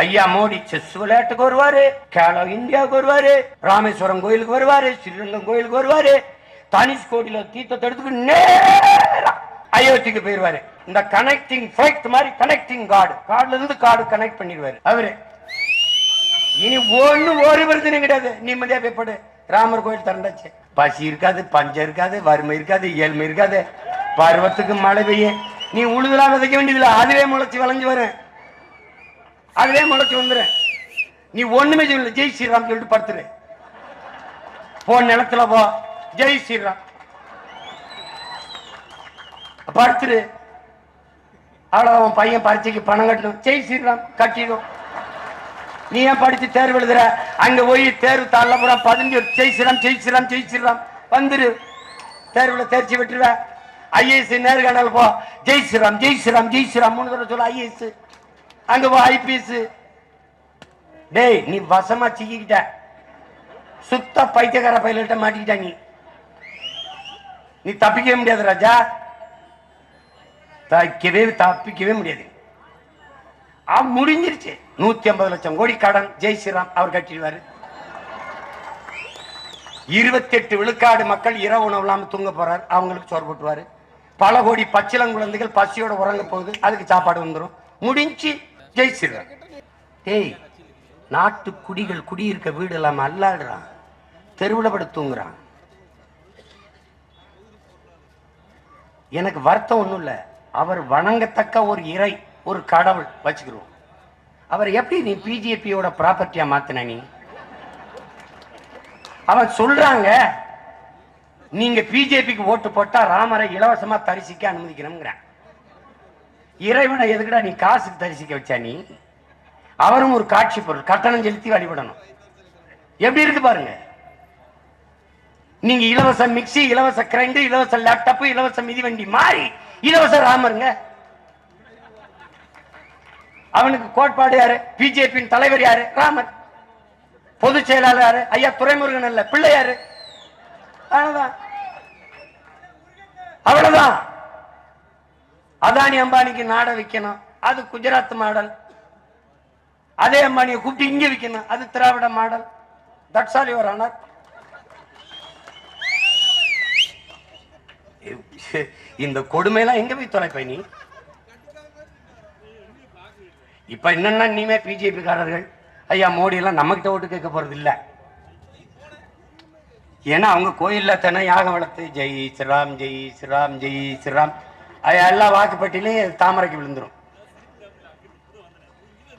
ஐயா மோடி செஸ் விளையாட்டுக்கு வருவாரு, கேலோ இந்தியாவுக்கு வருவாரு, ராமேஸ்வரம் கோயிலுக்கு வருவாரு, ஸ்ரீரங்கம் கோயிலுக்கு வருவாரு, தனுஷ்கோடியில தீர்த்தத்தை எடுத்துக்கு நேரா அயோத்திக்கு போயிருவாரு. இந்த கனெக்டிங் ஃபிளைட் மாதிரி கனெக்டிங் கார்டுல இருந்து கார்டு கனெக்ட் பண்ணிடுவாரு அவரு. இனி ஒரு பிரச்சனை கிடையாது, நிம்மதியா போய்படு. ராமர் கோயில் திறந்தாச்சு, பசி இருக்காது, பஞ்சம் இருக்காது, வறுமை இருக்காது, ஏழ்மை இருக்காது. பருவத்துக்கு மழை பெய்ய நீ உழுதுலாம் விதைக்க வேண்டியதில்லை, அதுவே முளைச்சி வளைஞ்சு வரும், அதுவே முளைச்சி வந்துடும். நீ ஒண்ணுமே சொல்லல, ஜெய் ஸ்ரீராம் சொல்லிட்டு படுத்துரு. போ நிலத்துல போ, ஜெய் ஸ்ரீராம் படுத்துரு. அவ்வளவு பையன் பரீட்சைக்கு பணம் கட்டணும், ஜெய் ஸ்ரீராம் கட்டிடும். நீ ஏன் படிச்சு தேர்வு எழுதுற? அங்க போய் தேர்வு தாழ பூரா 15 ஜெய் ஸ்ரீராம் ஜெய் ஸ்ரீராம் ஜெய் ஸ்ரீராம் வந்துரு, தேர்வுல தேர்ச்சி விட்டுருவ. ஐஏஎஸ் நேர்காணல் போ, ஜெய் ஸ்ரீராம் ஜெய் ஸ்ரீராம் ஜெய் ஸ்ரீராம் 3 தடவை சொல்ல ஐஏஎஸ். அங்க போ ஐபிஎஸ். டேய் நீ வசமா சிக்கிட்ட, சுத்த பைத்தியக்கார பையில மாட்டிக்கிட்ட. நீ தப்பிக்கவே முடியாது ராஜா, தப்பிக்கவே முடியாது. முடிஞ்சிருச்சு. 150 லட்சம் கோடி கடன் ஜெய் ஸ்ரீராம் அவர் கட்டிடுவாரு. 28 விழுக்காடு மக்கள் இரவு உணவு இல்லாம தூங்க போறாரு, அவங்களுக்கு சோறு போட்டுவாரு. பல கோடி பச்சிளங்குழந்தைகள் பசியோட உறங்க போகுது, அதுக்கு சாப்பாடு வந்துடும். முடிஞ்சு ஜெய் ஸ்ரீராம். டேய் நாட்டு குடிகள் குடியிருக்க வீடு இல்லாம அல்லாடுறான், தெருவில் படுத்து தூங்குறான். எனக்கு வருத்தம் ஒண்ணும் இல்ல, அவர் வணங்கத்தக்க ஒரு இறை, ஒரு கடவுள் வச்சுக்கிறோம். அவர் எப்படி நீ பிஜேபியோட ப்ராப்பர்ட்டியா மாத்தின? நீ அவன் சொல்றாங்க நீங்க பிஜேபிக்கு ஓட்டு போட்டா ராமரை இலவசமா தரிசிக்க அனுமதிக்கணும்ங்கிற. இறைவனை எதுக்குடா நீ காசுக்கு தரிசிக்க வச்சா? நீ அவரும் ஒரு காட்சி பொருள், கட்டணம் செலுத்தி வழிபடணும். எப்படி இருக்கு பாருங்க. நீங்க இலவச மிக்சி, இலவச கிரைண்டர், இலவச லேப்டாப், இலவச மிதிவண்டி மாறி இலவச ராமருங்க. அவனுக்கு கோட்பாடு யாரு? பிஜேபியின் தலைவர் யாரு? ராமர். பொதுச் செயலாளர் யாரு? ஐயா துரைமுருகன் அல்ல, பிள்ளையாரு. அவ்வளவுதான். அதானி அம்பானிக்கு நாட வைக்கணும், அது குஜராத் மாடல். அதே அம்பானியை கூப்பிட்டு இங்க வைக்கணும், அது Dravida model. That's all your honour. இந்த கொடுமையெல்லாம் எங்க போய் தொலைப்ப நீ? இப்ப என்னன்னா நீமே பிஜேபி காரர்கள் ஐயா மோடி எல்லாம் நம்ம கிட்ட ஓட்டு கேட்க போறது இல்ல. ஏன்னா அவங்க கோயில்ல தானே யாகம் வளர்த்து ஜெய் ஸ்ரீராம் ஜெய் ஸ்ரீராம் ஜெய் ஸ்ரீராம் எல்லா வாக்குப்பட்டியிலையும் தாமரைக்கு விழுந்துரும்.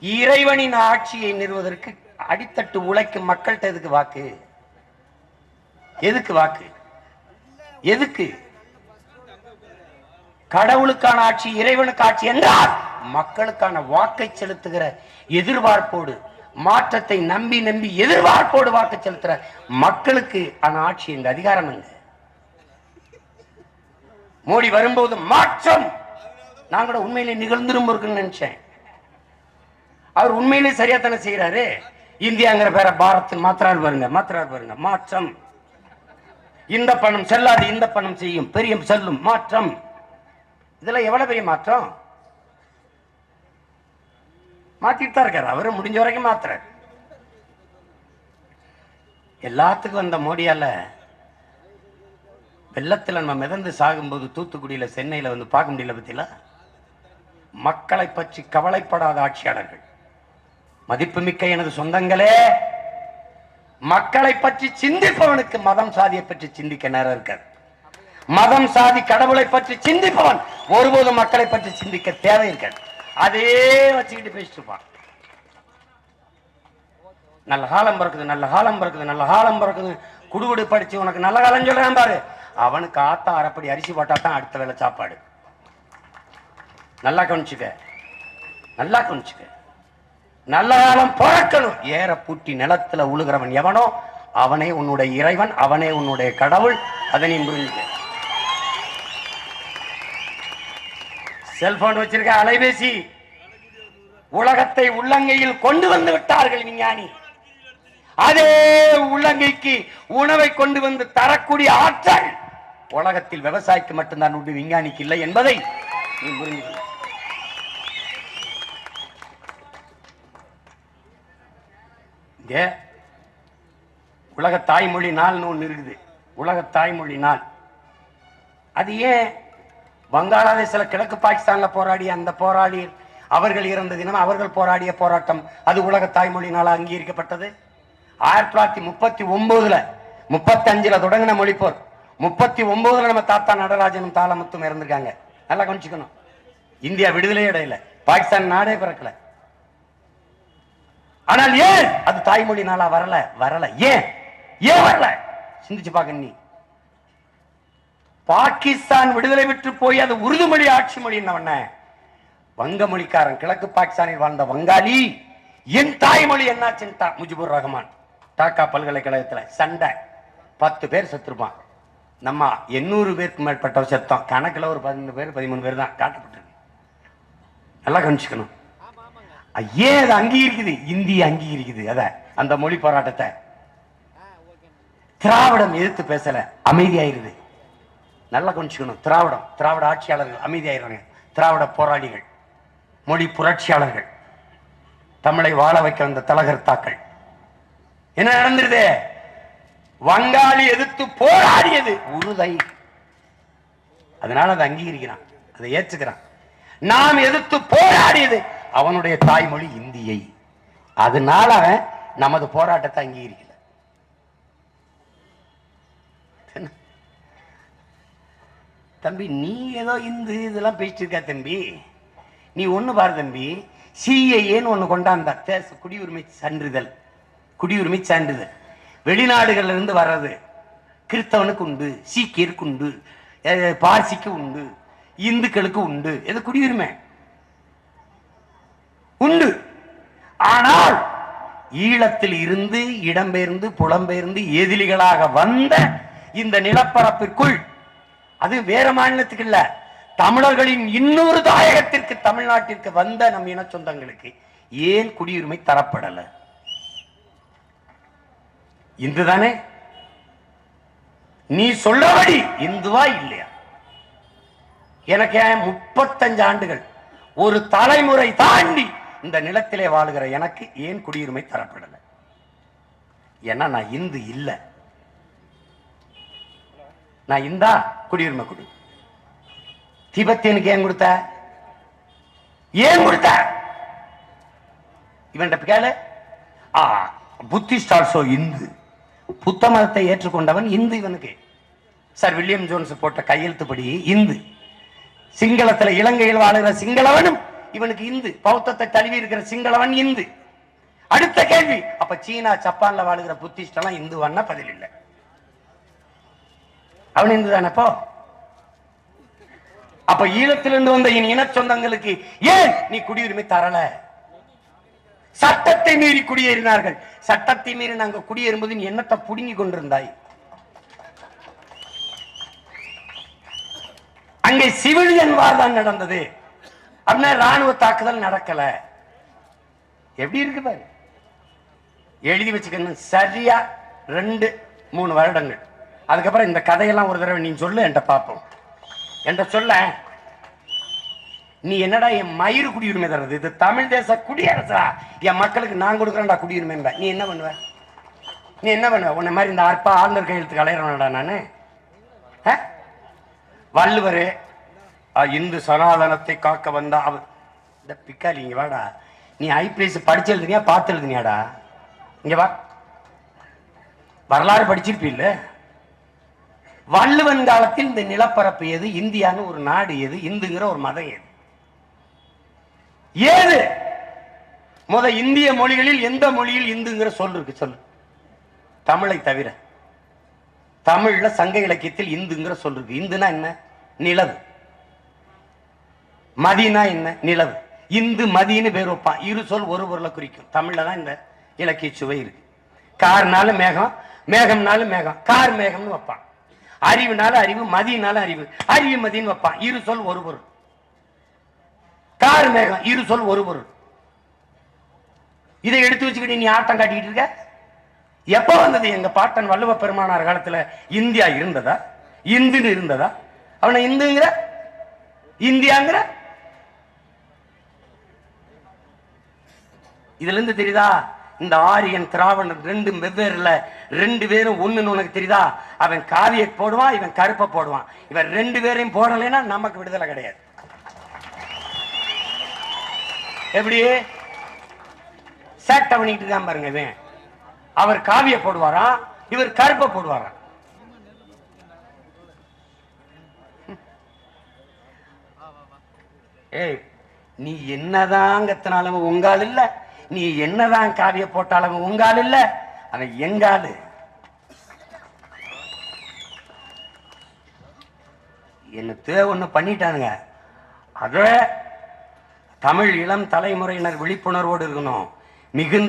இறைவனின் ஆட்சியை நிறுவதற்கு அடித்தட்டு உழைக்கும் மக்கள்கிட்ட எதுக்கு வாக்கு? எதுக்கு வாக்கு? எதுக்கு? கடவுளுக்கான ஆட்சி, இறைவனுக்கு ஆட்சி என்றால் மக்களுக்கான வாக்கை செலுத்துகிற எதிர்பார்ப்போடு, மாற்றத்தை நம்பி நம்பி எதிர்பார்ப்போடு வாக்கு செலுத்துற மக்களுக்கு ஆன ஆட்சி, இந்த அதிகாரம் எங்க? மோடி வரும்போது மாற்றம் நான் கூட உண்மையிலே நிகழ்ந்துரும் இருக்குன்னு நினைச்சேன். அவர் உண்மையிலே சரியா தானே செய்யறாரு. இந்தியாங்கிற பேர பாரத் மாத்திரார் பாருங்க, மாத்திரார் பாருங்க. மாற்றம். இந்த பணம் செல்லாது, இந்த பணம் செய்யும், பெரிய செல்லும். மாற்றம். இதெல்லாம் எவ்வளவு பெரிய மாற்றம். மாத்திட்டு தான் இருக்காரு அவரு, முடிஞ்ச வரைக்கும் மாத்துறாரு. எல்லாத்துக்கும் வந்த மோடியால வெள்ளத்துல நம்ம மிதந்து சாகும்போது தூத்துக்குடியில சென்னையில வந்து பார்க்க முடியல. பத்தியில மக்களை பற்றி கவலைப்படாத ஆட்சியாளர்கள். மதிப்புமிக்க எனது சொந்தங்களே, மக்களை பற்றி சிந்திப்பவனுக்கு மதம் சாதியை பற்றி சிந்திக்க நேரம் இருக்காது. மதம் சாதி கடவுளை பற்றி சிந்திப்பவன் ஒருபோதும் மக்களை பற்றி சிந்திக்க தேவை இருக்காது. அதே வச்சுக்கிட்டு பேசிட்டு இருப்பான். நல்ல காலம் பிறக்குது, நல்ல காலம் பிறக்குது, நல்ல காலம் பிறக்குது. குடுகுடு படிச்சு உனக்கு நல்ல காலம் சொல்றான் பாரு, அவனுக்கு ஆத்தா அரைப்படி அரிசி போட்டா தான் அடுத்த வேலை சாப்பாடு. நல்லா கவனிச்சுக்க, நல்லா கவனிச்சுக்க. நல்ல காலம் பிறக்கணும். ஏற பூட்டி நிலத்துல உழுகிறவன் எவனோ அவனே உன்னுடைய இறைவன், அவனே உன்னுடைய கடவுள். அதை நீ புரிஞ்சுக்க. செல்போன் வச்சிருக்க, அலைபேசி, உலகத்தை உள்ளங்கையில் கொண்டு வந்து விட்டார்கள் விஞ்ஞானி. அதே உள்ளங்கைக்கு உணவை கொண்டு வந்து தரக்கூடிய ஆற்றல் உலகத்தில் விவசாயிக்கு மட்டும்தான் உண்டு, விஞ்ஞானிக்கு இல்லை என்பதை நீ புரிஞ்சுக்க. இங்க உலக தாய்மொழி நாள்னு ஒன்று இருக்குது. உலக தாய்மொழி நாள். அது ஏன் வங்காளதேசத்தில் கிழக்கு பாகிஸ்தான்ல போராடிய அந்த போராடி அவர்கள் இறந்த தினம் அவர்கள் போராடிய போராட்டம் அது உலக தாய்மொழி நாளாக அங்கீகரிக்கப்பட்டது. 1939 35 தொடங்கின மொழிப்போர். 39 நம்ம தாத்தா நடராஜனும் தாளமுத்தும் இறந்திருக்காங்க. நல்லா கவனிச்சுக்கணும். இந்தியா விடுதலை இடையில பாகிஸ்தான் நாடே பிறக்கல. ஆனால் ஏன் அது தாய்மொழி நாளா வரல? வரல. ஏன் ஏன் வரல? சிந்திச்சு பாக்க. நீ பாகிஸ்தான் விடுதலை விட்டு போய் அது உருது மொழி ஆட்சி மொழி என்னவண்ண வங்க மொழிக்காரன் கிழக்கு பாகிஸ்தானில் வாழ்ந்த வங்காளி என் தாய்மொழி என்னாச்சுட்டா. முஜிபுர் ரஹ்மான் டாக்கா பல்கலைக்கழகத்தில் சண்டை 10 பேர் செத்துருப்பான். நம்ம 800 பேருக்கு மேற்பட்ட செத்தம். கணக்கில் ஒரு 12 பேர் 13 பேர் தான் காட்டப்பட்டிருக்கு. நல்லா கவனிச்சுக்கணும். ஏன் அது அங்கீகரிக்குது? இந்திய அங்கீகரிக்குது. அத அந்த மொழி போராட்டத்தை திராவிடம் எதிர்த்து பேசல, அமைதியாயிருது. நல்லா கவனிச்சுக்கணும். திராவிட ஆட்சியாளர்கள் அமைதியாயிருவாங்க. திராவிட போராளிகள், மொழி புரட்சியாளர்கள், தமிழை வாழ வைக்க வந்த தலகர்த்தாக்கள். என்ன நடந்துருது? வங்காளி எதிர்த்து போராடியது உறுதை. அதனால அதை அங்கீகரிக்கிறான், அதை ஏற்றுக்கிறான். நாம் எதிர்த்து போராடியது அவனுடைய தாய்மொழி இந்தியை. அதனால அவன் நமது போராட்டத்தை அங்கீகரிக்கல. தம்பி நீ ஏதோ இந்து இதெல்லாம் பேசிட்டு இருக்க தம்பி. நீ ஒண்ணு பாரு தம்பி, சிஏஏன்னு ஒண்ணு கொண்டாந்தா, குடியுரிமை சான்றிதழ். குடியுரிமை சான்றிதழ் வெளிநாடுகள்ல இருந்து வர்றது. கிறிஸ்தவனுக்கு உண்டு, சீக்கியருக்கு உண்டு, பார்சிக்கு உண்டு, இந்துக்களுக்கு உண்டு. எது குடியுரிமை உண்டு. ஆனால் ஈழத்தில் இருந்து இடம்பெயர்ந்து புலம்பெயர்ந்து எதிரிகளாக வந்த இந்த நிலப்பரப்பிற்குள், அது வேற மாநிலத்துக்கு இல்ல, தமிழர்களின் இன்னொரு தாயகத்திற்கு தமிழ்நாட்டிற்கு வந்த நம் இன சொந்தங்களுக்கு ஏன் குடியுரிமை தரப்படல? இந்துதானே? நீ சொல்லபடி இந்துவா இல்லையா? எனக்கு 35 ஆண்டுகள் ஒரு தலைமுறை தாண்டி இந்த நிலத்திலே வாழுகிற எனக்கு ஏன் குடியுரிமை தரப்படல? ஏன்னா நான் இந்து இல்ல. நான் இந்தா குடியுரிமை கொடு. திபெத்தியனுக்கு ஏன் கொடுத்த? ஏன் கொடுத்த? இவன் கேளு. Buddhist also Hindu. புத்த மதத்தை ஏற்றுக்கொண்டவன் இந்து. இவனுக்கு சார் வில்லியம் ஜோன்ஸ் போட்ட கையெழுத்துப்படி இந்து. சிங்களத்தில் இலங்கையில் வாழுகிற சிங்களவனும் இவனுக்கு இந்து. பௌத்தத்தை தழுவி இருக்கிற சிங்களவன் இந்து. அடுத்த கேள்வி, அப்ப சீனா ஜப்பான்ல வாழுகிற புத்திஸ்ட் எல்லாம் இந்துவான்னா பதில் இல்லை. அவன் இந்து தானப்போ. அப்ப ஈழத்திலிருந்து வந்த என் இன சொந்தங்களுக்கு ஏன் நீ குடியுரிமை தரல? சட்டத்தை மீறி குடியேறினார்கள். சட்டத்தை மீறி நாங்க குடியேறும்போது நீ என்னத்தை புடுங்கி கொண்டிருந்தாய்? அங்கே சிவிலியன் வார் தான் நடந்தது. அப்படின்னா ராணுவ தாக்குதல் நடக்கல. எப்படி இருக்கு பாரு. எழுதி வச்சுக்கணும். சரியா 2-3 வருடங்கள். அதுக்கப்புறம் இந்த கதையெல்லாம் ஒரு தடவை நீ சொல்லு, என்கிட்ட பார்ப்போம். என்கிட்ட சொல்ல. நீ என்னடா என் மயிறு குடியுரிமை தர்றது? இது தமிழ் தேச குடியரசா? என் மக்களுக்கு நான் கொடுக்குறேன்டா குடியுரிமை. நீ என்ன பண்ணுவ? நீ என்ன பண்ணுவ? உன்னை மாதிரி இந்த அற்பா ஆளுநர் கையெழுத்து கலையிறவனடா நானு. வள்ளுவர் இந்து சனாதனத்தை காக்க வந்தா அவர் இந்த பிக்காலி. இங்க வாடா. நீ ஐபிஎஸ் படிச்சு எழுதுனியா பார்த்து எழுதுனியாடா? இங்க வா. வரலாறு படிச்சிருப்பீல்ல. வள்ளுவன் காலத்தில் இந்த நிலப்பரப்பு எது? இந்தியான்னு ஒரு நாடு எது? இந்துங்கிற ஒரு மதம் எது? ஏது முத இந்திய மொழிகளில் எந்த மொழியில் இந்துங்கிற சொல் இருக்கு? சொல்லு. தமிழை தவிர தமிழ்ல சங்க இலக்கியத்தில் இந்துங்கிற சொல் இருக்கு. இந்துனா என்ன? நிலவு. மதினா என்ன? நிலவு. இந்து மதின்னு பேர் வைப்பான். இரு சொல் ஒரு பொருளை குறிக்கும். தமிழ்ல தான் இந்த இலக்கிய சுவை இருக்கு. கார்னாலும் மேகம், மேகம்னாலும் மேகம், கார் மேகம்னு வைப்பான். அறிவுனால அறிவு, மதினால அறிவு, அறிவு மதின்னு வைப்பான். இரு சொல் ஒரு பொருள். கார் மேகம், இரு சொல் ஒரு பொருள். இதை எடுத்து வச்சுக்கிட்டு நீ ஆட்டம் காட்டிக்கிட்டு இருக்க. எப்ப வந்தது? எங்க பாட்டன் வள்ளுவ பெருமானார் காலத்துல இந்தியா இருந்ததா? இந்துன்னு இருந்ததா? அவனை இந்துங்கிற இந்தியாங்கிற? இதுல இருந்து தெரியுதா இந்த ஆரியன் திராவணன் ரெண்டும் வெவ்வேறுல, ரெண்டு பேரும் ஒண்ணுன்னு உனக்கு தெரியுதா? அவன் காவியை போடுவான், இவன் கருப்பை போடுவான். இவன் ரெண்டு பேரையும் போடலைன்னா நமக்கு விடுதலை கிடையாது. எப்படி சேட்டை பண்ணிட்டு தான் பாருங்க. இவன் அவர் காவியை போடுவாராம், இவர் கருப்பை போடுவாராம். ஏய், நீ என்னதான் கத்தினாலும் உங்கால் இல்ல, நீ என்னதான் காவிய போட்டாலும் உங்கால் இல்ல, அவன் எங்காலு. என்ன ஒண்ணு பண்ணிட்டானுங்க. அத தமிழ் இளம் தலைமுறையினர் விழிப்புணர்வோடு இருக்கணும். மிகுந்த